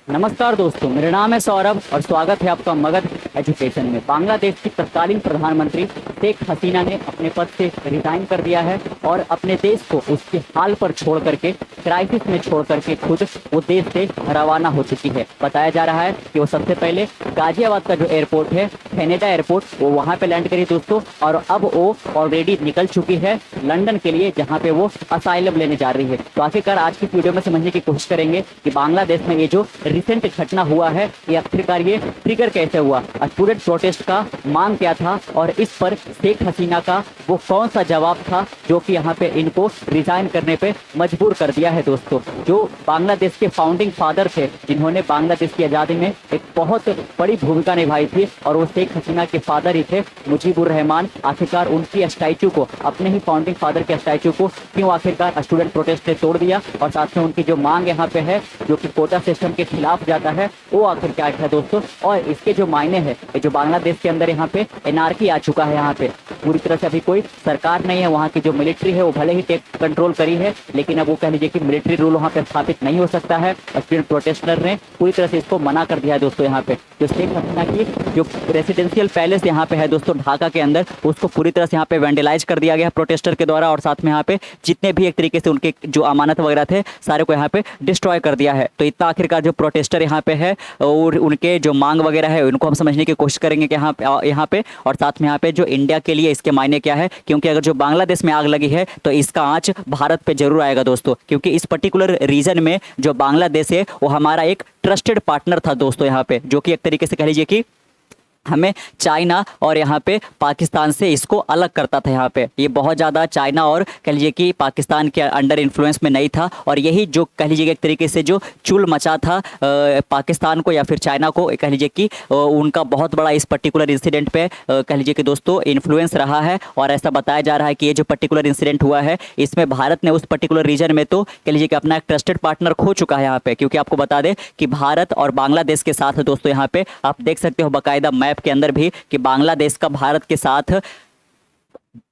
नमस्कार दोस्तों, मेरा नाम है सौरभ और स्वागत है आपका मगध एजुकेशन में। बांग्लादेश की तत्कालीन प्रधानमंत्री शेख हसीना ने अपने पद से रिजाइन कर दिया है और अपने देश को उसके हाल पर छोड़ करके, क्राइसिस में छोड़ करके खुद वो देश से रवाना हो चुकी है। बताया जा रहा है कि वो सबसे पहले गाजियाबाद का जो एयरपोर्ट है, कनाडा एयरपोर्ट, वो वहाँ पे लैंड करी दोस्तों, और अब वो ऑलरेडी निकल चुकी है लंदन के लिए, जहाँ पे वो असाइलम लेने जा रही है। तो आखिरकार आज की वीडियो में समझने की कोशिश करेंगे कि बांग्लादेश में ये जो रिसेंट घटना हुआ है, ये आखिरकार ये ट्रिगर कैसे हुआ, स्टूडेंट प्रोटेस्ट का मांग क्या था, और इस पर शेख हसीना का वो कौन सा जवाब था जो कि यहाँ पे इनको रिजाइन करने पे मजबूर कर दिया है। दोस्तों, जो बांग्लादेश के फाउंडिंग फादर थे, जिन्होंने बांग्लादेश की आज़ादी में एक बहुत बड़ी भूमिका निभाई थी, और वो शेख हसीना के फादर ही थे, मुजीबुर रहमान। आखिरकार उनकी स्टैचू को, अपने ही फाउंडिंग फादर के स्टैचू को क्यों आखिरकार स्टूडेंट प्रोटेस्ट ने तोड़ दिया, और साथ में उनकी जो मांग यहाँ पे है, जो कि कोटा सिस्टम के खिलाफ जाता है, वो आखिर क्या है दोस्तों। और इसके जो मायने हैं, जो बांग्लादेश के अंदर यहाँ पे एनआरकी आ चुका है, यहाँ पे पूरी तरह से अभी कोई सरकार नहीं है। वहाँ की जो मिलिट्री है वो भले ही टेक कंट्रोल करी है, लेकिन अब वो कह लीजिए कि मिलिट्री रूल वहाँ पे स्थापित नहीं हो सकता है। स्टूडेंट प्रोटेस्टर ने पूरी तरह से इसको मना कर दिया है दोस्तों। यहाँ पे जो शेख हसीना की जो रेसिडेंशियल पैलेस यहाँ पे है दोस्तों, ढाका के अंदर, उसको पूरी तरह से यहाँ पे वेंडलाइज कर दिया गया प्रोटेस्टर के द्वारा, और साथ में यहाँ पे जितने भी एक तरीके से उनके जो अमानत वगैरह थे, सारे को यहाँ पे डिस्ट्रॉय कर दिया है। तो इतना आखिरकार जो प्रोटेस्टर यहाँ पे है और उनके जो मांग वगैरह है, उनको हम समझने की कोशिश करेंगे कि यहाँ पे और साथ में यहाँ पे जो इंडिया के लिए इसके मायने क्या है, क्योंकि अगर जो बांग्लादेश में आग लगी है तो इसका आंच भारत पे जरूर आएगा दोस्तों, क्योंकि इस पर्टिकुलर रीजन में जो बांग्लादेश है वो हमारा एक ट्रस्टेड पार्टनर था दोस्तों, यहाँ पे जो कि एक तरीके से कह लीजिए कि हमें चाइना और यहाँ पे पाकिस्तान से इसको अलग करता था। यहाँ पे ये बहुत ज़्यादा चाइना और कह लीजिए कि पाकिस्तान के अंडर इन्फ्लुएंस में नहीं था, और यही जो कह लीजिए एक तरीके से जो चुल मचा था पाकिस्तान को या फिर चाइना को, कह लीजिए कि उनका बहुत बड़ा इस पर्टिकुलर इंसिडेंट पे कह लीजिए कि दोस्तों इन्फ्लुएंस रहा है। और ऐसा बताया जा रहा है कि ये जो पर्टिकुलर इंसिडेंट हुआ है, इसमें भारत ने उस पर्टिकुलर रीजन में तो कह लीजिए कि अपना एक ट्रस्टेड पार्टनर खो चुका है यहाँ पे। क्योंकि आपको बता दें कि भारत और बांग्लादेश के साथ दोस्तों, यहाँ पे आप देख सकते हो बाकायदा मैप के अंदर भी कि बांग्लादेश का भारत के साथ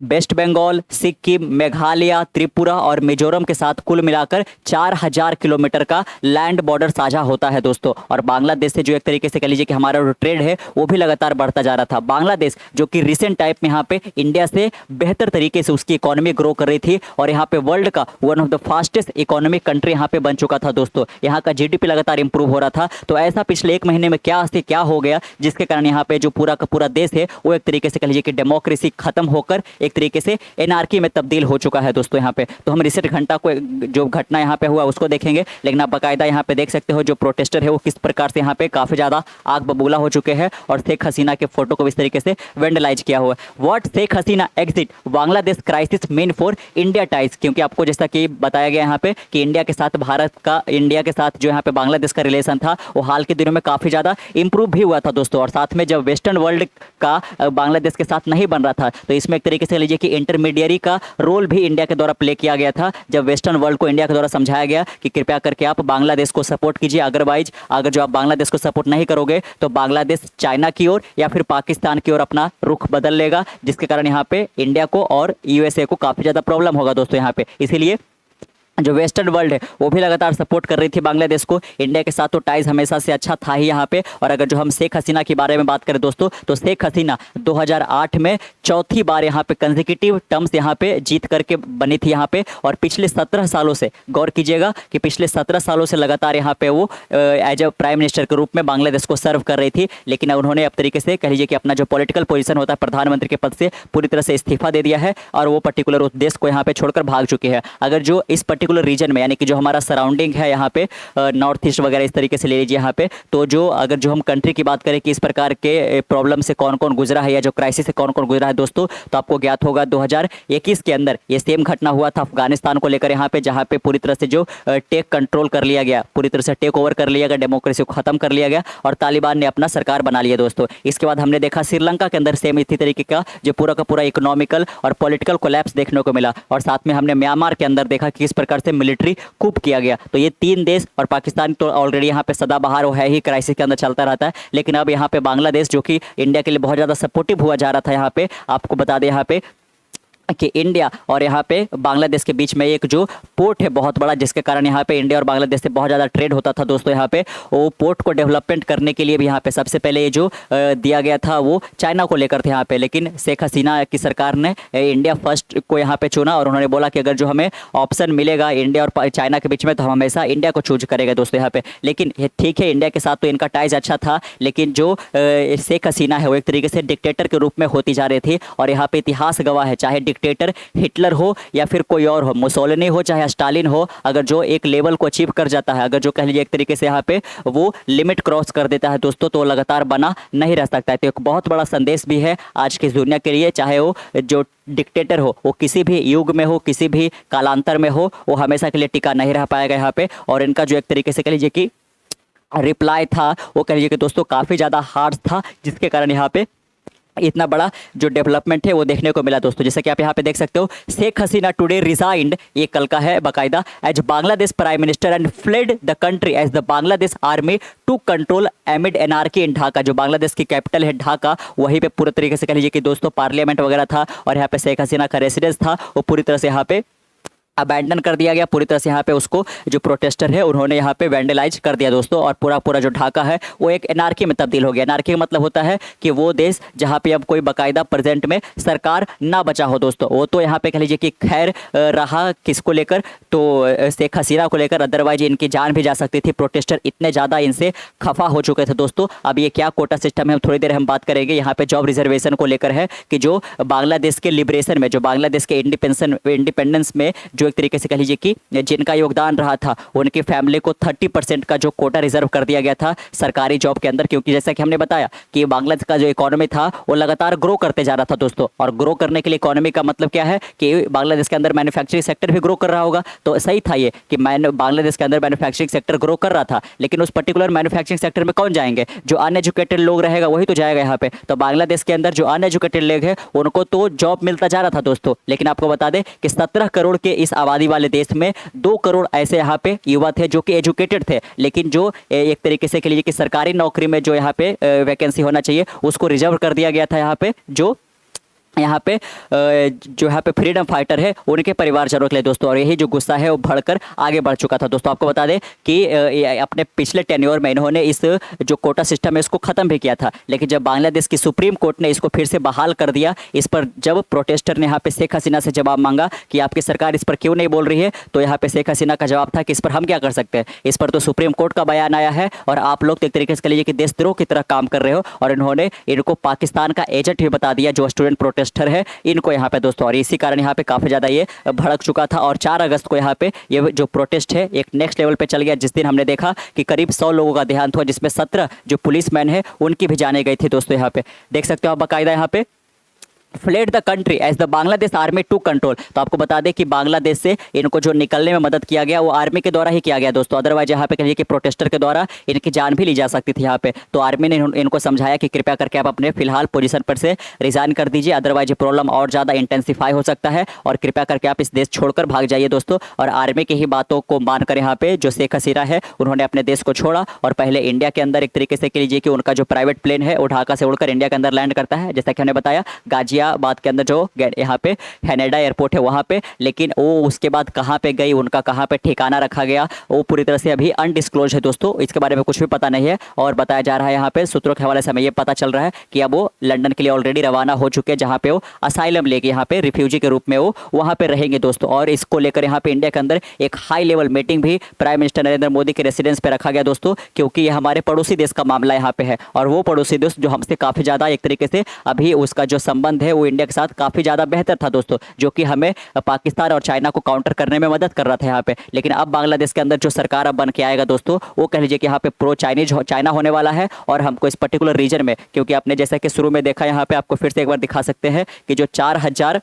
वेस्ट बंगाल, सिक्किम, मेघालय, त्रिपुरा और मिजोरम के साथ कुल मिलाकर 4000 किलोमीटर का लैंड बॉर्डर साझा होता है दोस्तों। और बांग्लादेश से जो एक तरीके से कह लीजिए कि हमारा जो ट्रेड है वो भी लगातार बढ़ता जा रहा था। बांग्लादेश जो कि रिसेंट टाइप में यहाँ पे इंडिया से बेहतर तरीके से उसकी इकोनॉमी ग्रो कर रही थी, और यहाँ पे वर्ल्ड का one of the fastest economic country यहाँ पे बन चुका था दोस्तों। यहाँ का जीडीपी लगातार इंप्रूव हो रहा था। तो ऐसा पिछले एक महीने में क्या हो गया, जिसके कारण यहाँ पे जो पूरा का पूरा देश है वो एक तरीके से कह लीजिए कि डेमोक्रेसी खत्म होकर एक तरीके से एनआरकी में तब्दील हो चुका है दोस्तों। यहाँ पे तो हम रिसेंट जो घटना यहाँ पे हुआ उसको देखेंगे, लेकिन आप बाकायदा यहाँ पे देख सकते हो जो प्रोटेस्टर है वो किस प्रकार से यहाँ पे काफी ज्यादा आग बबूला हो चुके हैं, और शेख हसीना के फोटो को इस तरीके से वेंडलाइज किया हुआ है। What Sheikh Hasina exit Bangladesh crisis mean for India ties, क्योंकि आपको जैसा कि बताया गया यहाँ पे कि इंडिया के साथ जो यहाँ पे बांग्लादेश का रिलेशन था वो हाल के दिनों में काफी ज्यादा इंप्रूव भी हुआ था दोस्तों। और साथ में जब वेस्टर्न वर्ल्ड का बांग्लादेश के साथ नहीं बन रहा था, तो इसमें एक तरीके से लीजिए कि इंटरमीडियरी का रोल भी इंडिया के द्वारा प्ले किया गया था, जब वेस्टर्न वर्ल्ड को इंडिया के द्वारा समझाया गया कि कृपया करके आप बांग्लादेश को सपोर्ट कीजिए, अदरवाइज अगर जो आप बांग्लादेश को सपोर्ट नहीं करोगे तो बांग्लादेश चाइना की ओर या फिर पाकिस्तान की ओर अपना रुख बदल लेगा, जिसके कारण यहाँ पे इंडिया को और यूएसए को काफी ज्यादा प्रॉब्लम होगा दोस्तों। यहाँ पे इसीलिए जो वेस्टर्न वर्ल्ड है वो भी लगातार सपोर्ट कर रही थी बांग्लादेश को। इंडिया के साथ तो टाइज हमेशा से अच्छा था ही यहाँ पे। और अगर जो हम शेख हसीना के बारे में बात करें दोस्तों, तो शेख हसीना 2008 में चौथी बार यहाँ पे कंसेक्यूटिव टर्म्स यहाँ पे जीत करके बनी थी यहाँ पे, और पिछले 17 सालों से, गौर कीजिएगा कि पिछले 17 सालों से लगातार यहाँ पे वो एज अ प्राइम मिनिस्टर के रूप में बांग्लादेश को सर्व कर रही थी। लेकिन उन्होंने अब तरीके से कह लीजिए कि अपना जो पॉलिटिकल पोजीशन होता है प्रधानमंत्री के पद से पूरी तरह से इस्तीफा दे दिया है, और वो पर्टिकुलर उस देश को यहाँ पे छोड़कर भाग चुकी है। अगर जो इस पर्टिकुलर रीजन में, यानी कि जो हमारा सराउंडिंग है यहाँ पे नॉर्थ ईस्ट वगैरह इस तरीके से ले लीजिए यहाँ पे, तो जो अगर जो हम कंट्री की बात करें कि इस प्रकार के प्रॉब्लम से कौन कौन गुजरा है या जो क्राइसिस से कौन कौन गुजरा है दोस्तों, तो आपको ज्ञात होगा 2021 के अंदर ये सेम घटना हुआ था अफगानिस्तान को लेकर यहाँ पे, जहाँ पे पूरी तरह से जो टेक कंट्रोल कर लिया गया, पूरी तरह से टेक ओवर कर लिया गया, डेमोक्रेसी को खत्म कर लिया गया और तालिबान ने अपना सरकार बना लिया दोस्तों। इसके बाद हमने देखा श्रीलंका के अंदर सेम इसी तरीके का जो पूरा का पूरा इकोनॉमिकल और पॉलिटिकल कोलैप्स देखने को मिला, और साथ में हमने म्यांमार के अंदर देखा कि किस प्रकार से मिलिट्री कूप किया गया। तो ये तीन देश, और पाकिस्तान तो ऑलरेडी यहाँ पे सदाबहार है ही, क्राइसिस के अंदर चलता रहता है, लेकिन अब यहाँ पे बांग्लादेश जो कि इंडिया के लिए बहुत ज़्यादा सपोर्टिव हुआ जा रहा था यहाँ पे, आपको बता दें यहाँ पे कि इंडिया और यहाँ पे बांग्लादेश के बीच में एक जो पोर्ट है बहुत बड़ा, जिसके कारण यहाँ पे इंडिया और बांग्लादेश से बहुत ज़्यादा ट्रेड होता था दोस्तों। यहाँ पे वो पोर्ट को डेवलपमेंट करने के लिए भी यहाँ पे सबसे पहले ये जो दिया गया था वो चाइना को लेकर थे यहाँ पे, लेकिन शेख हसीना की सरकार ने इंडिया फर्स्ट को यहाँ पे चुना और उन्होंने बोला कि अगर जो हमें ऑप्शन मिलेगा इंडिया और चाइना के बीच में तो हम हमेशा इंडिया को चूज करेंगे दोस्तों यहाँ पे। लेकिन ठीक है, इंडिया के साथ तो इनका टाइज अच्छा था, लेकिन जो शेख हसीना है वो एक तरीके से डिक्टेटर के रूप में होती जा रही थी। और यहाँ पे इतिहास गवाह है, चाहे डिक्टेटर हिटलर हो या फिर कोई और हो, मुसोलिनी हो चाहे स्टालिन हो, अगर जो एक लेवल को अचीव कर जाता है, अगर जो कह लीजिए एक तरीके से यहाँ पे वो लिमिट क्रॉस कर देता है दोस्तों, तो लगातार बना नहीं रह सकता है। तो एक बहुत बड़ा संदेश भी है आज की दुनिया के लिए, चाहे वो जो डिक्टेटर हो वो किसी भी युग में हो, किसी भी कालांतर में हो, वो हमेशा के लिए टिका नहीं रह पाएगा यहाँ पे। और इनका जो एक तरीके से कह लीजिए कि रिप्लाई था वो कह लीजिए कि दोस्तों काफ़ी ज़्यादा हार्ड था, जिसके कारण यहाँ पे इतना बड़ा जो डेवलपमेंट है वो देखने को मिला दोस्तों। जैसे कि आप यहाँ पे देख सकते हो, शेख हसीना टुडे रिजाइंड, ये कल का है बाकायदा, as Bangladesh prime minister and fled the country as the Bangladesh army to control amid anarchy in Dhaka. जो बांग्लादेश की कैपिटल है ढाका, वहीं पे पूरे तरीके से कह लीजिए कि दोस्तों पार्लियामेंट वगैरह था और यहाँ पे शेख हसीना का रेसिडेंस था, वो पूरी तरह से यहाँ पे अबैंडन कर दिया गया। पूरी तरह से यहाँ पे उसको जो प्रोटेस्टर है उन्होंने यहाँ पे वैंडलाइज कर दिया दोस्तों, और पूरा जो ढाका है वो एक एनार्की में तब्दील हो गया। एनार्की का मतलब होता है कि वो देश जहाँ पे अब कोई बाकायदा प्रेजेंट में सरकार ना बचा हो दोस्तों। वो तो यहाँ पे कह लीजिए कि खैर रहा किसको लेकर, तो शेख हसीना को लेकर, अदरवाइज इनकी जान भी जा सकती थी। प्रोटेस्टर इतने ज़्यादा इनसे खफा हो चुके थे दोस्तों। अब ये क्या कोटा सिस्टम है हम थोड़ी देर हम बात करेंगे। यहाँ पे जॉब रिजर्वेशन को लेकर है कि जो बांग्लादेश के लिबरेशन में, जो बांग्लादेश के इंडिपेंडेंस में जो एक तरीके से कह लीजिए कि जिनका योगदान रहा था, उनकी फैमिली को 30% का जो कोटा रिजर्व कर दिया गया था सरकारी जॉब के अंदर। क्योंकि जैसा कि हमने बताया कि बांग्लादेश का जो इकोनॉमी था वो लगातार ग्रो करते जा रहा था दोस्तों, और ग्रो करने के लिए इकोनॉमी का मतलब क्या है कि बांग्लादेश के अंदर मैन्युफैक्चरिंग सेक्टर भी ग्रो कर रहा होगा। तो सही था ये कि बांग्लादेश के अंदर मैन्युफैक्चरिंग सेक्टर ग्रो कर रहा था, लेकिन उस पर्टिकुलर मैन्युफैक्चरिंग सेक्टर में कौन जाएंगे? जो अनएजुकेटेड लोग रहेगा वही तो जाएगा यहाँ पे। तो बांग्लादेश के अंदर जो अनएजुकेटेड लोग हैं उनको तो जॉब मिलता जा रहा था दोस्तों। लेकिन आपको बता दें कि 17 करोड़ के इस आबादी वाले देश में 2 करोड़ ऐसे यहाँ पे युवा थे जो कि एजुकेटेड थे, लेकिन जो एक तरीके से कह लीजिए कि सरकारी नौकरी में जो यहाँ पे वैकेंसी होना चाहिए उसको रिजर्व कर दिया गया था। यहाँ पे जो यहाँ पे फ्रीडम फाइटर है उनके परिवारजनों के लिए दोस्तों। और यही जो गुस्सा है वो बढ़कर आगे बढ़ चुका था दोस्तों। आपको बता दें कि अपने पिछले टेन्योर में इन्होंने इस जो कोटा सिस्टम है इसको ख़त्म भी किया था, लेकिन जब बांग्लादेश की सुप्रीम कोर्ट ने इसको फिर से बहाल कर दिया, इस पर जब प्रोटेस्टर ने यहाँ पे शेख हसीना से जवाब मांगा कि आपकी सरकार इस पर क्यों नहीं बोल रही है, तो यहाँ पे शेख हसीना का जवाब था कि इस पर हम क्या कर सकते हैं, इस पर तो सुप्रीम कोर्ट का बयान आया है और आप लोग तो एक तरीके से कह लीजिए कि देशद्रोह की तरह काम कर रहे हो। और इन्होंने इनको पाकिस्तान का एजेंट भी बता दिया, जो स्टूडेंट प्रोटेस्टर है इनको यहाँ पे दोस्तों। और इसी कारण यहाँ पे काफ़ी ज़्यादा ये भड़क चुका था। और 4 अगस्त को यहाँ पे ये जो प्रोटेस्ट है एक नेक्स्ट लेवल पे चल गया, जिस दिन हमने देखा कि करीब 100 लोगों का देहांत हुआ, जिसमें 17 जो पुलिसमैन है उनकी भी जाने गई थी दोस्तों। यहाँ पे देख सकते हो आप बाकायदा यहाँ पे fled the country as the Bangladesh army to control. तो आपको बता दें कि बांग्लादेश से इनको जो निकलने में मदद किया गया वो आर्मी के द्वारा ही किया गया दोस्तों। अदरवाइज यहाँ पे कहिए कि प्रोटेस्टर के द्वारा इनकी जान भी ली जा सकती थी यहाँ पे। तो आर्मी ने इनको समझाया कि कृपया करके आप अपने फिलहाल पोजीशन पर से रिजाइन कर दीजिए, अदरवाइज प्रॉब्लम और ज़्यादा इंटेंसिफाई हो सकता है और कृपया करके आप इस देश छोड़कर भाग जाइए दोस्तों। और आर्मी की ही बातों को मानकर यहाँ पे जो शेख हसीना है उन्होंने अपने देश को छोड़ा और पहले इंडिया के अंदर एक तरीके से कह लीजिए कि उनका जो प्राइवेट प्लेन है वो ढाका से उड़कर इंडिया के अंदर लैंड करता है। जैसा कि हमने बताया गाजियाबाद के अंदर जो यहाँ पे हैनेडा एयरपोर्ट है वहाँ पे, लेकिन वो उसके बाद कहाँ पे गई, उनका कहाँ पे ठिकाना रखा गया, वो पूरी तरह से अभी अनडिस्क्लोज है दोस्तों। इसके बारे में कुछ भी पता नहीं है। और बताया जा रहा है यहाँ पे सूत्रों के हवाले से हमें ये पता चल रहा है कि अब वो लंदन के लिए ऑलरेडी रवाना हो चुके हैं, जहाँ पे वो असाइलम लेके यहाँ पे रिफ्यूजी के रूप में वो वहाँ पे रहेंगे दोस्तों। और इसको लेकर यहाँ पे इंडिया के अंदर एक हाई लेवल मीटिंग भी प्राइम मिनिस्टर नरेंद्र मोदी के रेसिडेंस पे रखा गया दोस्तों, क्योंकि ये हमारे पड़ोसी देश का मामला यहाँ पे है। और वो पड़ोसी देश जो हमसे काफ़ी ज़्यादा एक तरीके से अभी उसका जो संबंध है वो इंडिया के साथ काफ़ी ज़्यादा बेहतर था दोस्तों, जो कि हमें पाकिस्तान और चाइना को काउंटर करने में मदद कर रहा था यहाँ पे। लेकिन अब बांग्लादेश के अंदर जो सरकार अब बन के आएगा दोस्तों, वो कह लीजिए कि यहाँ पे प्रो चाइनीज चाइना होने वाला है। और हमको इस पर्टिकुलर रीजन में, क्योंकि आपने जैसा कि शुरू में देखा, यहाँ पे आपको फिर से एक बार दिखा सकते हैं कि जो 4000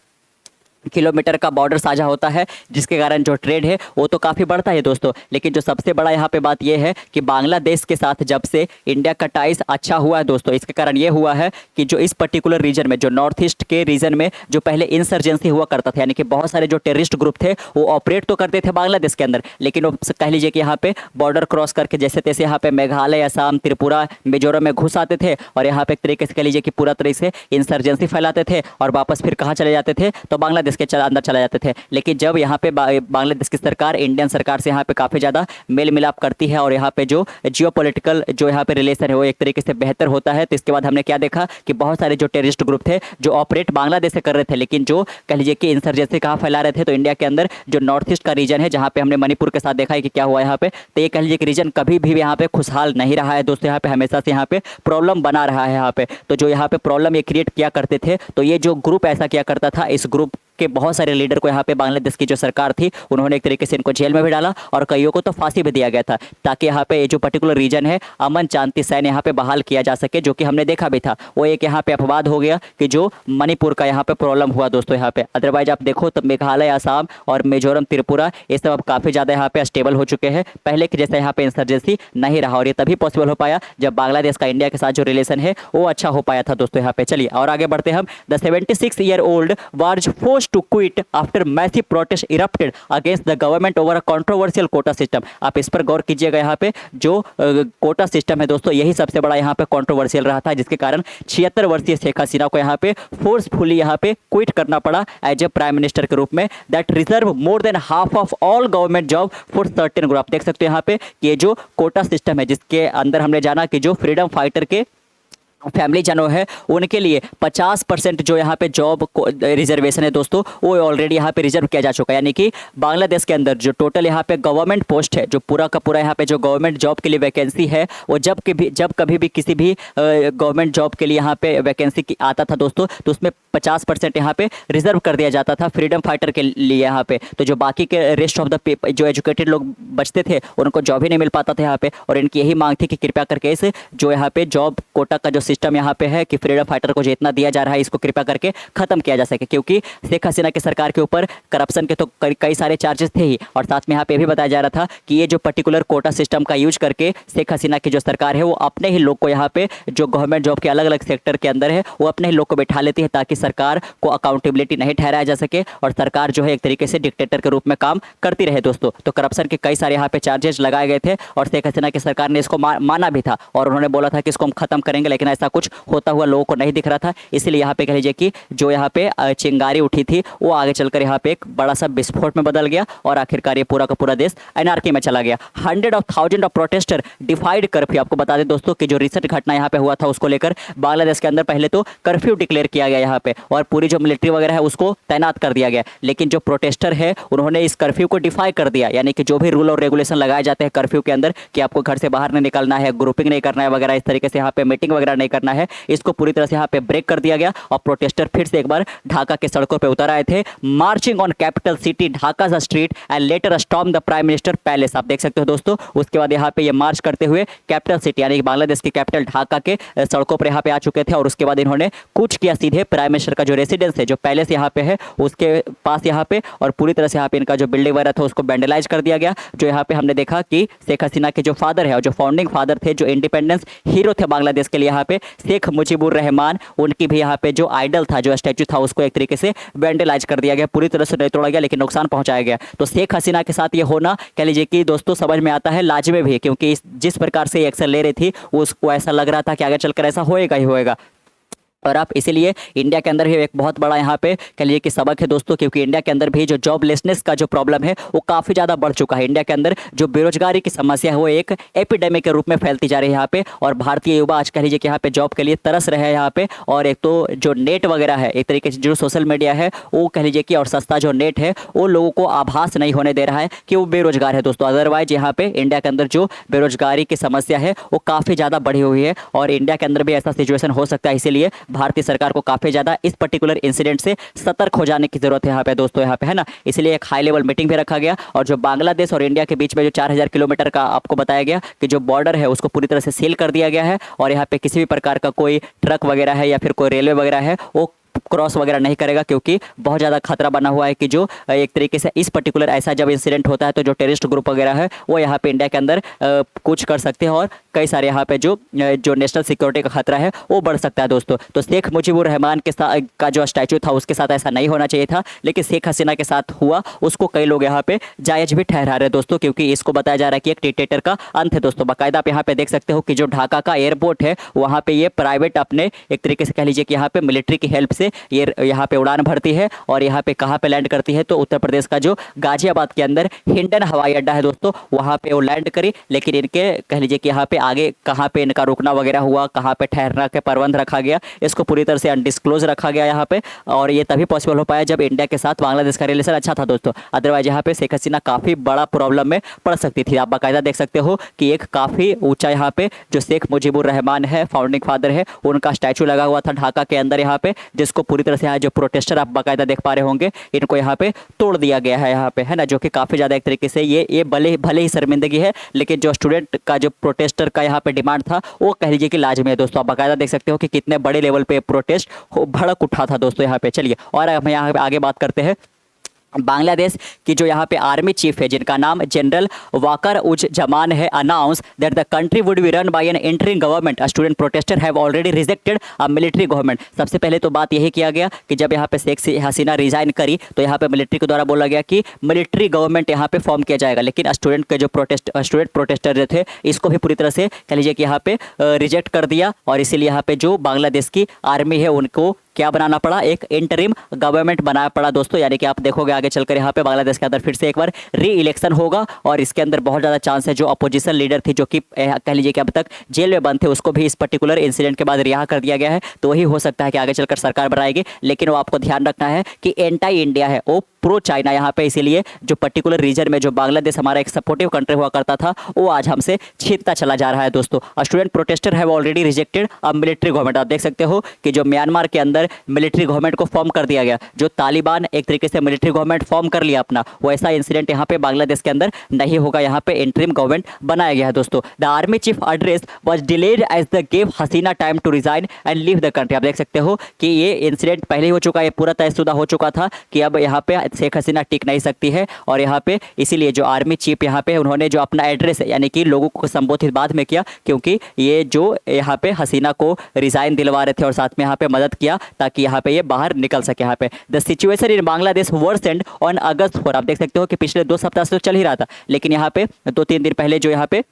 किलोमीटर का बॉर्डर साझा होता है, जिसके कारण जो ट्रेड है वो तो काफ़ी बढ़ता है दोस्तों। लेकिन जो सबसे बड़ा यहाँ पे बात ये है कि बांग्लादेश के साथ जब से इंडिया का टाइज अच्छा हुआ है दोस्तों, इसके कारण ये हुआ है कि जो इस पर्टिकुलर रीजन में, जो नॉर्थ ईस्ट के रीजन में जो पहले इंसर्जेंसी हुआ करता था, यानी कि बहुत सारे जो टेररिस्ट ग्रुप थे वो ऑपरेट तो करते थे बांग्लादेश के अंदर, लेकिन वो कह लीजिए कि यहाँ पे बॉर्डर क्रॉस करके जैसे तैसे यहाँ पे मेघालय, असम, त्रिपुरा, मिजोरम में घुस आते थे और यहाँ पे एक तरीके से कह लीजिए कि पूरा तरीके से इंसर्जेंसी फैलाते थे और वापस फिर कहाँ चले जाते थे, तो बांग्लादेश बांग्लादेश के अंदर चला जाते थे। लेकिन जब यहाँ पे बांग्लादेश की सरकार इंडियन सरकार से यहाँ पे काफ़ी ज़्यादा मेल मिलाप करती है और यहाँ पे जो जियोपॉलिटिकल जो यहाँ पे रिलेशन है वो एक तरीके से बेहतर होता है, तो इसके बाद हमने क्या देखा कि बहुत सारे जो टेररिस्ट ग्रुप थे जो ऑपरेट बांग्लादेश से कर रहे थे, लेकिन जो कह लीजिए कि इंसर्जेंसी कहाँ फैला रहे थे, तो इंडिया के अंदर जो नॉर्थ ईस्ट का रीजन है, जहाँ पे हमने मणिपुर के साथ देखा है कि क्या हुआ यहाँ पे, तो ये कह लीजिए कि रीजन कभी भी यहाँ पे खुशहाल नहीं रहा है दोस्तों। यहाँ पे हमेशा से यहाँ पे प्रॉब्लम बना रहा है यहाँ पे। तो जो यहाँ पे प्रॉब्लम ये क्रिएट किया करते थे, तो ये जो ग्रुप ऐसा किया करता था, इस ग्रुप के बहुत सारे लीडर को यहाँ पे बांग्लादेश की जो सरकार थी उन्होंने एक तरीके से इनको जेल में भी डाला और कईयों को तो फांसी भी दिया गया था, ताकि यहाँ पे ये जो पर्टिकुलर रीजन है अमन शांति सैन्य यहाँ पे बहाल किया जा सके, जो कि हमने देखा भी था। वो एक यहाँ पे अपवाद हो गया कि जो मणिपुर का यहाँ पे प्रॉब्लम हुआ दोस्तों यहाँ पे। अदरवाइज आप देखो तो मेघालय, आसाम और मिजोरम, त्रिपुरा, ये सब अब काफ़ी ज़्यादा यहाँ पे स्टेबल हो चुके हैं। पहले के जैसे यहाँ पे इंसर्जेंसी नहीं रहा, और ये तभी पॉसिबल हो पाया जब बांग्लादेश का इंडिया के साथ जो रिलेशन है वो अच्छा हो पाया था दोस्तों यहाँ पे। चलिए और आगे बढ़ते हम। The 76-year-old was forced to quit after massive protest erupted against the government over a controversial quota system। आप इस पर गौर कीजिएगा, यहाँ पे जो कोटा सिस्टम है दोस्तों, यही सबसे बड़ा यहाँ पे कंट्रोवर्शियल रहा था, जिसके कारण 76 वर्षीय शेख हसीना को यहाँ पे फोर्सफुली यहाँ पे क्विट करना पड़ा एज ए प्राइम मिनिस्टर के रूप में। That reserve more than half of all government job for certain group. आप देख सकते हो यहाँ पे कि ये जो कोटा सिस्टम है, जिसके अंदर हमने जाना कि जो फ्रीडम फाइटर के फैमिली जनों है उनके लिए 50% जो यहाँ पे जॉब रिजर्वेशन है दोस्तों, वो ऑलरेडी यहाँ पे रिजर्व किया जा चुका है। यानी कि बांग्लादेश के अंदर जो टोटल यहाँ पे गवर्नमेंट पोस्ट है, जो पूरा का पूरा यहाँ पे जो गवर्नमेंट जॉब के लिए वैकेंसी है, वो जब कभी भी किसी भी गवर्नमेंट जॉब के लिए यहाँ पे वैकेंसी आता था दोस्तों, तो उसमें 50% यहाँ पे रिजर्व कर दिया जाता था फ्रीडम फाइटर के लिए यहाँ पे। तो जो बाकी के रेस्ट ऑफ द जो एजुकेटेड लोग बचते थे उनको जॉब ही नहीं मिल पाता था यहाँ पे, और इनकी यही मांग थी कि कृपया करके इस जो यहाँ पे जॉब कोटा का जो सिस्टम यहाँ पे है कि फ्रीडम फाइटर को जितना दिया जा रहा है इसको कृपया करके खत्म किया जा सके, क्योंकि शेख हसीना की सरकार के ऊपर करप्शन के तो कई सारे चार्जेस थे ही, और साथ में यहाँ पे भी बताया जा रहा था कि ये जो पर्टिकुलर कोटा सिस्टम का यूज करके शेख हसीना की जो सरकार है वो अपने ही लोग को यहाँ पे जो गवर्नमेंट जॉब के अलग अलग सेक्टर के अंदर है वो अपने ही लोग को बैठा लेती है, ताकि सरकार को अकाउंटेबिलिटी नहीं ठहराया जा सके और सरकार जो है एक तरीके से डिक्टेटर के रूप में काम करती रहे दोस्तों। तो करप्शन के कई सारे यहाँ पे चार्जेस लगाए गए थे और शेख हसीना की सरकार ने इसको माना भी था, और उन्होंने बोला था कि इसको हम खत्म करेंगे, लेकिन ऐसा कुछ होता हुआ लोगों को नहीं दिख रहा था। इसलिए यहाँ पे कह लीजिए कि जो यहाँ पे चिंगारी उठी थी वो आगे चलकर यहाँ पे एक बड़ा सा विस्फोट में बदल गया और आखिरकार ये पूरा का पूरा देश एनआरकी में चला गया। 100,000 ऑफ प्रोटेस्टर डिफाइड कर्फ्यू। आपको बता दें दोस्तों कि जो रिसेंट घटना यहाँ पे हुआ था उसको लेकर बांग्लादेश के अंदर पहले तो कर्फ्यू डिक्लेयर किया गया यहाँ पे, और पूरी जो मिलिट्री वगैरह है उसको तैनात कर दिया गया, लेकिन जो प्रोटेस्टर है उन्होंने इस कर्फ्यू को डिफाई कर दिया। यानी कि जो भी रूल और रेगुलेशन लगाए जाते हैं कर्फ्यू के अंदर कि आपको घर से बाहर नहीं निकलना है, ग्रुपिंग नहीं करना है वगैरह, इस तरीके से यहाँ पे मीटिंग वगैरह नहीं करना है, इसको पूरी तरह से यहाँ पे ब्रेक कर दिया गया। और प्रोटेस्टर फिर से एक बार ढाका के सड़कों पे उतर आए थे, marching on capital city Dhaka street and later storm the prime minister palace. आप देख सकते हो दोस्तों, उसके बाद यहाँ पे ये मार्च करते हुए कैपिटल सिटी यानी कि बांग्लादेश की कैपिटल ढाका के सड़कों पर यहाँ पे आ चुके थे, और उसके बाद इन्होंने कूच किया सीधे प्राइम मिनिस्टर का जो रेसिडेंस है, जो पैलेस यहाँ पे है उसके पास यहाँ पे, और पूरी तरह से यहाँ पे इनका जो बिल्डिंग वगैरह था उसको वेंडलाइज कर दिया गया। जो यहाँ पे हमने देखा कि शेख हसीना के जो फादर है और जो फाउंडिंग फादर थे, जो इंडिपेंडेंस हीरो थे बांग्लादेश के लिए यहाँ पे, शेख मुजीबुर रहमान, उनकी भी यहाँ पे जो आइडल था, जो स्टैचू था, उसको एक तरीके से वेंडलाइज कर दिया गया, पूरी तरह से नहीं तोड़ा गया लेकिन नुकसान पहुंचाया गया। तो शेख हसीना के साथ ये होना कह लीजिए कि दोस्तों समझ में आता है, लाजमी भी, क्योंकि जिस प्रकार से एक्शन ले रही थी उसको ऐसा लग रहा था कि आगे चलकर ऐसा होएगा ही होएगा। और आप इसीलिए इंडिया के अंदर भी एक बहुत बड़ा यहाँ पे कह लीजिए कि सबक है दोस्तों, क्योंकि इंडिया के अंदर भी जो जॉबलेसनेस का जो प्रॉब्लम है वो काफ़ी ज़्यादा बढ़ चुका है। इंडिया के अंदर जो बेरोजगारी की समस्या है वो एक एपिडेमिक के रूप में फैलती जा रही है यहाँ पे, और भारतीय युवा आज कह लीजिए कि यहाँ पे जॉब के लिए तरस रहे हैं यहाँ पे। और एक तो जो नेट वगैरह है, एक तरीके से जो सोशल मीडिया है वो कह लीजिए कि, और सस्ता जो नेट है वो लोगों को आभास नहीं होने दे रहा है कि वो बेरोजगार है दोस्तों। अदरवाइज यहाँ पे इंडिया के अंदर जो बेरोजगारी की समस्या है वो काफ़ी ज़्यादा बढ़ी हुई है, और इंडिया के अंदर भी ऐसा सिचुएशन हो सकता है। इसीलिए भारतीय सरकार को काफी ज्यादा इस पर्टिकुलर इंसिडेंट से सतर्क हो जाने की जरूरत है यहाँ पे दोस्तों, यहाँ पे है ना। इसलिए एक हाई लेवल मीटिंग भी रखा गया, और जो बांग्लादेश और इंडिया के बीच में जो 4000 किलोमीटर का आपको बताया गया कि जो बॉर्डर है उसको पूरी तरह से सील कर दिया गया है, और यहाँ पे किसी भी प्रकार का कोई ट्रक वगैरह है या फिर कोई रेलवे वगैरह है वो क्रॉस वगैरह नहीं करेगा, क्योंकि बहुत ज़्यादा खतरा बना हुआ है कि जो एक तरीके से इस पर्टिकुलर ऐसा जब इंसिडेंट होता है तो जो टेररिस्ट ग्रुप वगैरह है वो यहाँ पे इंडिया के अंदर कुछ कर सकते हैं, और कई सारे यहाँ पे जो नेशनल सिक्योरिटी का खतरा है वो बढ़ सकता है दोस्तों। तो शेख मुजीबुर रहमान के साथ का जो स्टैचू था उसके साथ ऐसा नहीं होना चाहिए था, लेकिन शेख हसीना के साथ हुआ, उसको कई लोग यहाँ पे जायज़ भी ठहरा रहे दोस्तों, क्योंकि इसको बताया जा रहा है कि एक डिक्टेटर का अंत है दोस्तों। बाकायदा आप यहाँ पे देख सकते हो कि जो ढाका का एयरपोर्ट है वहाँ पे ये प्राइवेट अपने एक तरीके से कह लीजिए कि यहाँ पे मिलिट्री की हेल्प से ये यहाँ पे उड़ान भरती है और यहाँ पे कहाँ पे लैंड करती है, तो उत्तर प्रदेश का जो गाजियाबाद के अंदर हिंडन हवाई अड्डा है दोस्तों, वहाँ पे वो लैंड करी। लेकिन इनके कह लीजिए कि यहाँ पे आगे कहाँ पे इनका रुकना वगैरह हुआ, कहाँ पे ठहरना के प्रबंध रखा गया, इसको पूरी तरह से अनडिस्क्लोज रखा गया यहाँ पे। और ये तभी पॉसिबल हो पाया जब इंडिया के साथ बांग्लादेश का रिलेशन अच्छा था दोस्तों। अदरवाइज यहाँ पे शेख हसीना काफ़ी बड़ा प्रॉब्लम में पड़ सकती थी। आप बाकायदा देख सकते हो कि एक काफ़ी ऊंचा यहाँ पे जो शेख मुजीबुर रहमान है, फाउंडिंग फादर है, उनका स्टैचू लगा हुआ था ढाका के अंदर यहाँ पे, जिसको पूरी तरह से यहाँ जो प्रोटेस्टर आप बाकायदा देख पा रहे होंगे, इनको यहाँ पे तोड़ दिया गया है यहाँ पे, है ना, जो कि काफ़ी ज़्यादा एक तरीके से ये भले ही शर्मिंदगी है, लेकिन जो स्टूडेंट का जो प्रोटेस्टर का यहाँ पे डिमांड था वो कह लीजिए कि लाजमी है दोस्तों। आप बाकायदा देख सकते हो कि कितने बड़े लेवल पे प्रोटेस्ट भड़क उठा था दोस्तों यहाँ पे। चलिए और हम यहाँ पे आगे बात करते हैं। बांग्लादेश की जो यहाँ पे आर्मी चीफ है, जिनका नाम जनरल वाकर उज जमान है, announce that the country would be run by N interim government, student protester have already rejected a military government. सबसे पहले तो बात यही किया गया कि जब यहाँ पे शेख हसीना रिजाइन करी तो यहाँ पे मिलिट्री के द्वारा बोला गया कि मिलिट्री गवर्नमेंट यहाँ पे फॉर्म किया जाएगा। लेकिन स्टूडेंट के जो स्टूडेंट प्रोटेस्टर जो थे, इसको भी पूरी तरह से कह लीजिए कि यहाँ पे रिजेक्ट कर दिया। और इसीलिए यहाँ पे जो बांग्लादेश की आर्मी है उनको क्या बनाना पड़ा, एक इंटरिम गवर्नमेंट बनाना पड़ा दोस्तों। यानी कि आप देखोगे आगे चलकर यहाँ पे बांग्लादेश के अंदर फिर से एक बार री इलेक्शन होगा और इसके अंदर बहुत ज़्यादा चांस है जो अपोजिशन लीडर थी, जो कि कह लीजिए कि अब तक जेल में बंद थे, उसको भी इस पर्टिकुलर इंसिडेंट के बाद रिहा कर दिया गया है। तो वही हो सकता है कि आगे चलकर सरकार बनाएगी। लेकिन वो आपको ध्यान रखना है कि एंटी इंडिया है, वो प्रो चाइना यहाँ पे, इसीलिए जो पर्टिकुलर रीजन में जो बांग्लादेश हमारा एक सपोर्टिव कंट्री हुआ करता था वो आज हमसे छीनता चला जा रहा है दोस्तों। Student protester have already rejected a military government. आप देख सकते हो कि जो म्यांमार के अंदर मिलिट्री गवर्नमेंट को फॉर्म कर दिया गया, जो तालिबान एक तरीके से मिलिट्री गवर्नमेंट फॉर्म कर लिया अपना, वैसा इंसिडेंट यहाँ पे बांग्लादेश के अंदर नहीं होगा। यहाँ पे इंटरिम गवर्नमेंट बनाया गया है दोस्तों। The army chief address was delayed as the gave Hasina time to resign and leave the country. आप देख सकते हो कि ये इंसिडेंट पहले ही हो चुका है, पूरा तयशुदा हो चुका था कि अब यहाँ पे शेख हसीना टिक नहीं सकती है। और यहाँ पे इसीलिए जो आर्मी चीफ यहाँ पे उन्होंने जो अपना एड्रेस है यानी कि लोगों को संबोधित बाद में किया, क्योंकि ये जो यहाँ पे हसीना को रिजाइन दिलवा रहे थे और साथ में यहाँ पे मदद किया ताकि यहाँ पे ये बाहर निकल सके। यहाँ पे the situation in Bangladesh worsened on August 4। आप देख सकते हो कि पिछले 2 सप्ताह से तो चल ही रहा था, लेकिन यहाँ पे 2-3 दिन पहले जो यहाँ पे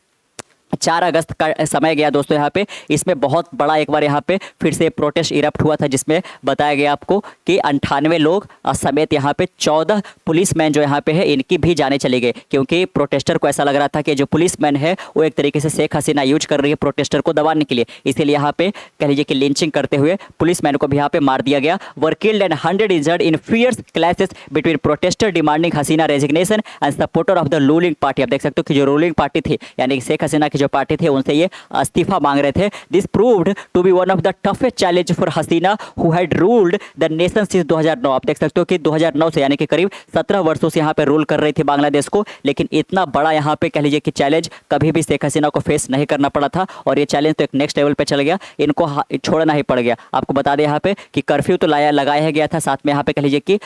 4 अगस्त का समय गया दोस्तों, यहाँ पे इसमें बहुत बड़ा एक बार यहाँ पे फिर से प्रोटेस्ट इरप्ट हुआ था, जिसमें बताया गया आपको कि 98 लोग समेत यहाँ पे 14 पुलिसमैन जो यहाँ पे है इनकी भी जाने चले गए, क्योंकि प्रोटेस्टर को ऐसा लग रहा था कि जो पुलिसमैन है वो एक तरीके से शेख हसीना यूज कर रही है प्रोटेस्टर को दबाने के लिए। इसीलिए यहाँ पे कह लीजिए कि लिंचिंग करते हुए पुलिसमैन को भी यहाँ पे मार दिया गया। Were killed and 100 injured in fierce clashes between protester demanding Hasina resignation and supporter of the ruling party. आप देख सकते हो कि जो रूलिंग पार्टी थी यानी कि शेख हसीना की जो पार्टी थे उनसे ये इस्तीफा मांग रहे थे। This proved to be one of the toughest challenge for Hasina who had ruled the nation since 2009। आप देख सकते हो कि 2009 से यानी कि करीब 17 वर्षों से यहाँ पे रूल कर रही थी बांग्लादेश को, लेकिन इतना बड़ा यहाँ पे कह लीजिए कि चैलेंज कभी भी शेख हसीना को फेस नहीं करना पड़ा था। और ये चैलेंज तो एक नेक्स्ट लेवल पे चल गया, इनको छोड़ना ही पड़ गया। आपको बता दें यहाँ पे कि कर्फ्यू तो लगाया गया था, साथ में यहाँ पे कह लीजिए कि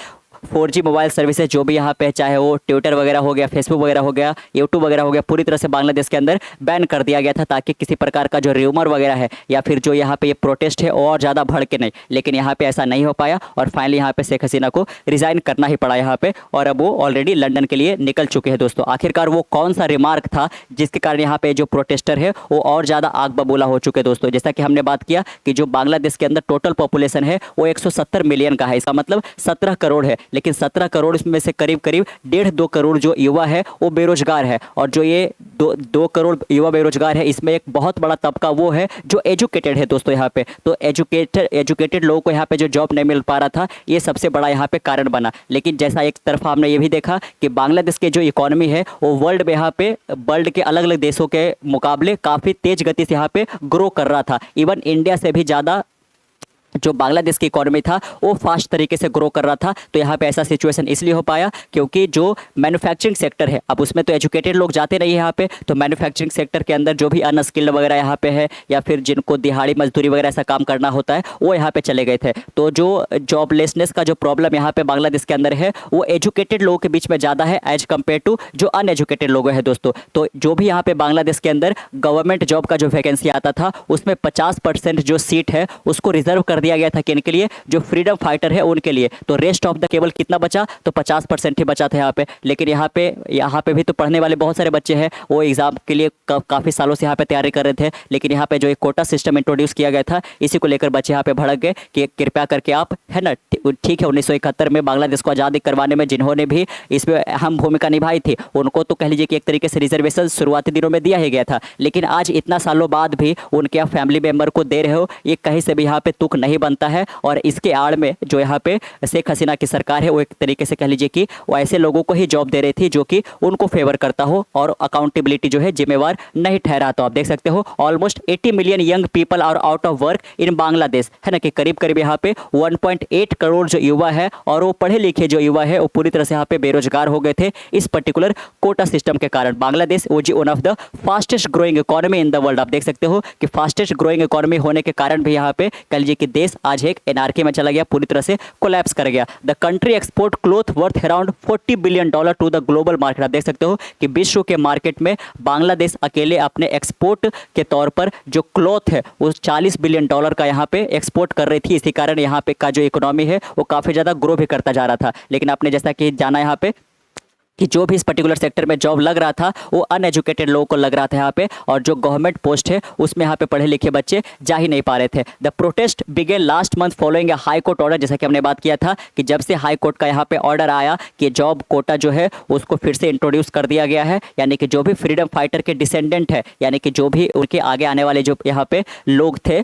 4G मोबाइल सर्विसेज जो भी यहाँ पे चाहे वो ट्विटर वगैरह हो गया, फेसबुक वगैरह हो गया, यूट्यूब वगैरह हो गया, पूरी तरह से बांग्लादेश के अंदर बैन कर दिया गया था, ताकि किसी प्रकार का जो र्यूमर वगैरह है या फिर जो यहाँ पे ये प्रोटेस्ट है और ज़्यादा भड़के नहीं। लेकिन यहाँ पे ऐसा नहीं हो पाया और फाइनली यहाँ पे शेख हसीना को रिजाइन करना ही पड़ा यहाँ पे, और अब वो ऑलरेडी लंदन के लिए निकल चुके हैं दोस्तों। आखिरकार वो कौन सा रिमार्क था जिसके कारण यहाँ पे जो प्रोटेस्टर है वो और ज़्यादा आग बबूला हो चुके दोस्तों। जैसा कि हमने बात किया कि जो बांग्लादेश के अंदर टोटल पॉपुलेशन है वो 170 मिलियन का है, इसका मतलब 17 करोड़ है, लेकिन 17 करोड़ में से करीब करीब 1.5-2 करोड़ जो युवा है वो बेरोजगार है। और जो ये 2 करोड़ युवा बेरोजगार है, इसमें एक बहुत बड़ा तबका वो है जो एजुकेटेड है दोस्तों यहाँ पे। तो एजुकेटेड लोगों को यहाँ पे जो जॉब नहीं मिल पा रहा था, ये सबसे बड़ा यहाँ पे कारण बना। लेकिन जैसा एक तरफा हमने ये भी देखा कि बांग्लादेश के जो इकोनॉमी है वो वर्ल्ड में यहाँ पे वर्ल्ड के अलग अलग देशों के मुकाबले काफ़ी तेज गति से यहाँ पे ग्रो कर रहा था। इवन इंडिया से भी ज़्यादा जो बांग्लादेश की इकोनॉमी था वो फास्ट तरीके से ग्रो कर रहा था। तो यहाँ पे ऐसा सिचुएशन इसलिए हो पाया क्योंकि जो मैन्युफैक्चरिंग सेक्टर है, अब उसमें तो एजुकेटेड लोग जाते नहीं है यहाँ पे, तो मैन्युफैक्चरिंग सेक्टर के अंदर जो भी अनस्किल्ड वगैरह यहाँ पे है या फिर जिनको दिहाड़ी मजदूरी वगैरह ऐसा काम करना होता है वो यहाँ पे चले गए थे। तो जो जॉबलेसनेस का जो प्रॉब्लम यहाँ पे बांग्लादेश के अंदर है वो एजुकेटेड लोगों के बीच में ज़्यादा है एज कम्पेयर टू जो अनएजुकेटेड लोग हैं दोस्तों। तो जो भी यहाँ पे बांग्लादेश के अंदर गवर्नमेंट जॉब का जो वैकेंसी आता था उसमें 50% जो सीट है उसको रिजर्व कर दिया गया था कि इनके लिए जो फ्रीडम फाइटर है उनके लिए, तो रेस्ट ऑफ द केवल कितना बचा, तो 50% ही बचा था यहाँ पे। लेकिन यहाँ पे भी तो पढ़ने वाले बहुत सारे बच्चे हैं, वो एग्जाम के लिए काफ़ी सालों से यहाँ पे तैयारी कर रहे थे। लेकिन यहाँ पे जो एक कोटा सिस्टम इंट्रोड्यूस किया गया था, इसी को लेकर बच्चे यहाँ पे भड़क गए कि कृपया करके आप, है ना, ठीक है 1971 में बांग्लादेश को आज़ादी करवाने में जिन्होंने भी इसमें अहम भूमिका निभाई थी, उनको तो कह लीजिए कि एक तरीके से रिजर्वेशन शुरुआती दिनों में दिया ही गया था। लेकिन आज इतना सालों बाद भी उनके आप फैमिली मेंबर को दे रहे हो, ये कहीं से भी यहाँ पे तुक नहीं बनता है। और इसके आड़ में जो यहाँ पे शेख हसीना की सरकार है, वो एक तरीके से कह लीजिए कि वो ऐसे लोगों को ही जॉब दे रही थी जो कि उनको फेवर करता हो और अकाउंटेबिलिटी जो है जिम्मेवार नहीं ठहरा। तो आप देख सकते हो almost 80 million young people are out of work in Bangladesh, है ना, कि करीब करीब यहाँ पे 1.8 करोड़ जो युवा है और वो पढ़े लिखे जो युवा है वो पूरी तरह से यहाँ पे बेरोजगार हो गए थे इस पर्टिकुलर कोटा सिस्टम के कारण। बांग्लादेश वो जी one of the fastest growing economy in the world, आप देख सकते हो कि फास्टेस्ट ग्रोइंग इकोनॉमी होने के कारण भी यहाँ पे कह लीजिए कि देश आज एक एनआरकी में चला गया, पूरी तरह से कोलैप्स कर गया। The country export cloth worth around $40 billion to the global market. आप देख सकते हो कि विश्व के मार्केट में बांग्लादेश अकेले अपने एक्सपोर्ट के तौर पर जो क्लॉथ है वो $40 बिलियन का यहाँ पे एक्सपोर्ट कर रही थी। इसी कारण यहाँ पे का जो इकोनॉमी है वो काफ़ी ज़्यादा ग्रो भी करता जा रहा था। लेकिन आपने जैसा कि जाना यहाँ पे कि जो भी इस पर्टिकुलर सेक्टर में जॉब लग रहा था वो अनएजुकेटेड लोगों को लग रहा था यहाँ पे, और जो गवर्नमेंट पोस्ट है उसमें यहाँ पे पढ़े लिखे बच्चे जा ही नहीं पा रहे थे। The protest began last month following a high court order, जैसा कि हमने बात किया था कि जब से हाई कोर्ट का यहाँ पे ऑर्डर आया कि जॉब कोटा जो है उसको फिर से इंट्रोड्यूस कर दिया गया है, यानी कि जो भी फ्रीडम फाइटर के डिसेंडेंट है, यानी कि जो भी उनके आगे आने वाले जो यहाँ पे लोग थे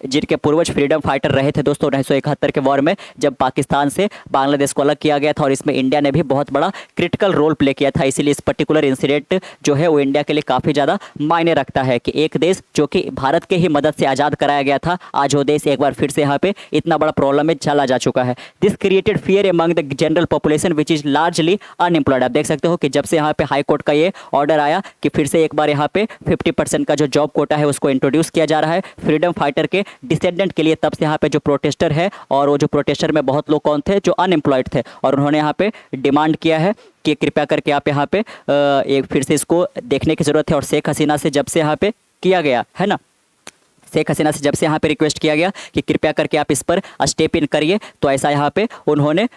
जिनके पूर्वज फ्रीडम फाइटर रहे थे दोस्तों 1971 के वॉर में, जब पाकिस्तान से बांग्लादेश को अलग किया गया था, और इसमें इंडिया ने भी बहुत बड़ा क्रिटिकल रोल प्ले किया था। इसीलिए इस पर्टिकुलर इंसिडेंट जो है वो इंडिया के लिए काफ़ी ज़्यादा मायने रखता है कि एक देश जो कि भारत के ही मदद से आज़ाद कराया गया था, आज वो देश एक बार फिर से यहाँ पे इतना बड़ा प्रॉब्लम में चला जा चुका है। This created fear among the general population which is largely unemployed. आप देख सकते हो कि जब से यहाँ पे हाई कोर्ट का ये ऑर्डर आया कि फिर से एक बार यहाँ पे 50% का जो जॉब कोटा है उसको इंट्रोड्यूस किया जा रहा है फ्रीडम फाइटर के डिसेंडेंट के लिए, तब से यहाँ पे जो प्रोटेस्टर है, और वो जो प्रोटेस्टर में बहुत लोग कौन थे, जो अनएम्प्लॉयड थे, और उन्होंने यहाँ पे डिमांड किया है कि कृपया करके आप यहाँ पे एक फिर से इसको देखने की ज़रूरत है। और शेख हसीना से जब से यहाँ पे किया गया है ना, शेख हसीना से जब से यहाँ पे रिक्वेस्ट किया गया कि कृपया करके आप इस पर स्टेप इन करिए, तो ऐसा यहाँ पे उन्होंने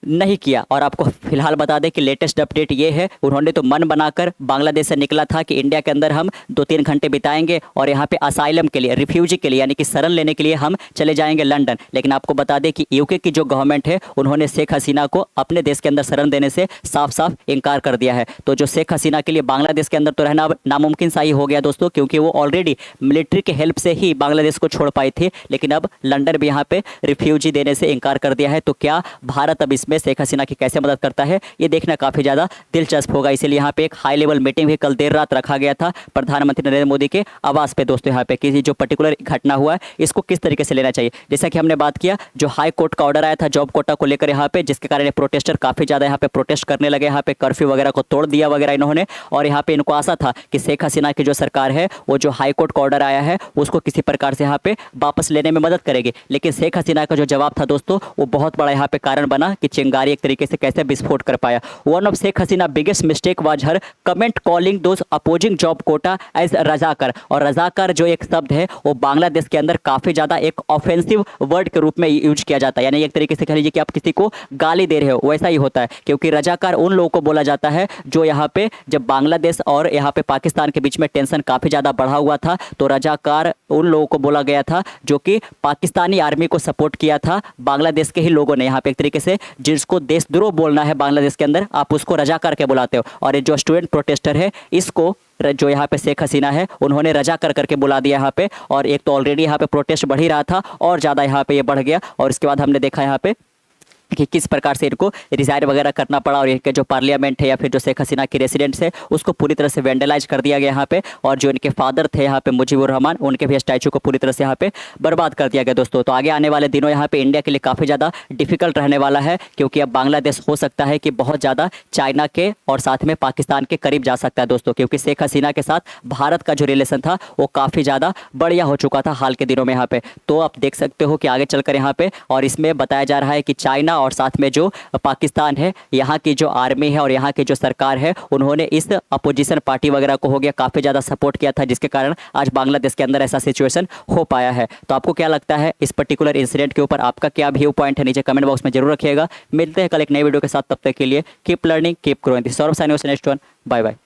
नहीं किया। और आपको फिलहाल बता दें कि लेटेस्ट अपडेट ये है, उन्होंने तो मन बनाकर बांग्लादेश से निकला था कि इंडिया के अंदर हम 2-3 घंटे बिताएंगे और यहाँ पे असाइलम के लिए, रिफ्यूजी के लिए, यानी कि शरण लेने के लिए हम चले जाएंगे लंदन। लेकिन आपको बता दें कि यूके की जो गवर्नमेंट है उन्होंने शेख हसीना को अपने देश के अंदर शरण देने से साफ साफ इनकार कर दिया है। तो जो शेख हसीना के लिए बांग्लादेश के अंदर तो रहना नामुमकिन सा ही हो गया दोस्तों, क्योंकि वो ऑलरेडी मिलिट्री के हेल्प से ही बांग्लादेश को छोड़ पाई थी, लेकिन अब लंदन भी यहाँ पे रिफ्यूजी देने से इनकार कर दिया है। तो क्या भारत अब में शेख हसीना की कैसे मदद करता है, ये देखना काफ़ी ज़्यादा दिलचस्प होगा। इसीलिए यहाँ पे एक हाई लेवल मीटिंग भी कल देर रात रखा गया था प्रधानमंत्री नरेंद्र मोदी के आवास पे दोस्तों, यहाँ पे कि जो पर्टिकुलर घटना हुआ है इसको किस तरीके से लेना चाहिए। जैसा कि हमने बात किया, जो हाई कोर्ट का ऑर्डर आया था जॉब कोटा को लेकर यहाँ पे, जिसके कारण प्रोटेस्टर काफ़ी ज़्यादा यहाँ पे प्रोटेस्ट करने लगे, यहाँ पे कर्फ्यू वगैरह को तोड़ दिया वगैरह इन्होंने, और यहाँ पे इनको आशा था कि शेख हसीना की जो सरकार है वो जो हाई कोर्ट का ऑर्डर आया है उसको किसी प्रकार से यहाँ पे वापस लेने में मदद करेगी। लेकिन शेख हसीना का जो जवाब था दोस्तों वो बहुत बड़ा यहाँ पे कारण बना कि चिंगारी एक तरीके से कैसे विस्फोट कर पाया। One of Sheikh Hasina biggest mistake was her comment calling those opposing job quota as Razakar. और रजाकर जो एक शब्द है वो बांग्लादेश के अंदर काफी ज्यादा एक ऑफेंसिव वर्ड के रूप में यूज किया जाता है, यानी एक तरीके से कह लीजिए कि आप किसी को गाली दे रहे हो, वैसा ही होता है। क्योंकि रजाकार उन लोगों को बोला जाता है जो यहाँ पे जब बांग्लादेश और यहाँ पे पाकिस्तान के बीच में टेंशन काफी ज्यादा बढ़ा हुआ था, तो रजाकार उन लोगों को बोला गया था जो कि पाकिस्तानी आर्मी को सपोर्ट किया था बांग्लादेश के ही लोगों ने। यहाँ पे एक तरीके से जिसको देशद्रोह बोलना है बांग्लादेश के अंदर, आप उसको रजाकार के बुलाते हो। और ये जो स्टूडेंट प्रोटेस्टर है इसको जो यहाँ पे शेख हसीना है उन्होंने रजा कर करके बुला दिया यहाँ पे। और एक तो ऑलरेडी यहाँ पे प्रोटेस्ट बढ़ ही रहा था और ज़्यादा यहाँ पे ये बढ़ गया, और इसके बाद हमने देखा यहाँ पे कि किस प्रकार से इनको रिजाइन वगैरह करना पड़ा, और इनके जो पार्लियामेंट है या फिर जो शेख हसीना की रेसिडेंट्स है उसको पूरी तरह से वेंडलाइज कर दिया गया यहाँ पे। और जो इनके फादर थे यहाँ पे मुजीबुर रहमान, उनके भी स्टैचू को पूरी तरह से यहाँ पे बर्बाद कर दिया गया दोस्तों। तो आगे आने वाले दिनों यहाँ पे इंडिया के लिए काफ़ी ज़्यादा डिफिकल्ट रहने वाला है, क्योंकि अब बांग्लादेश हो सकता है कि बहुत ज़्यादा चाइना के और साथ में पाकिस्तान के करीब जा सकता है दोस्तों, क्योंकि शेख हसीना के साथ भारत का जो रिलेशन था वो काफ़ी ज़्यादा बढ़िया हो चुका था हाल के दिनों में यहाँ पे। तो आप देख सकते हो कि आगे चलकर यहाँ पे, और इसमें बताया जा रहा है कि चाइना इंडिया और साथ में जो पाकिस्तान है, यहाँ की जो आर्मी है और यहाँ की जो सरकार है, उन्होंने इस अपोजिशन पार्टी वगैरह को हो गया काफ़ी ज़्यादा सपोर्ट किया था, जिसके कारण आज बांग्लादेश के अंदर ऐसा सिचुएशन हो पाया है। तो आपको क्या लगता है इस पर्टिकुलर इंसिडेंट के ऊपर, आपका क्या व्यू पॉइंट है, नीचे कमेंट बॉक्स में जरूर रखिएगा। मिलते हैं कल एक नई वीडियो के साथ, तब तक के लिए keep learning keep growing. Saurabh signing, next one, bye bye.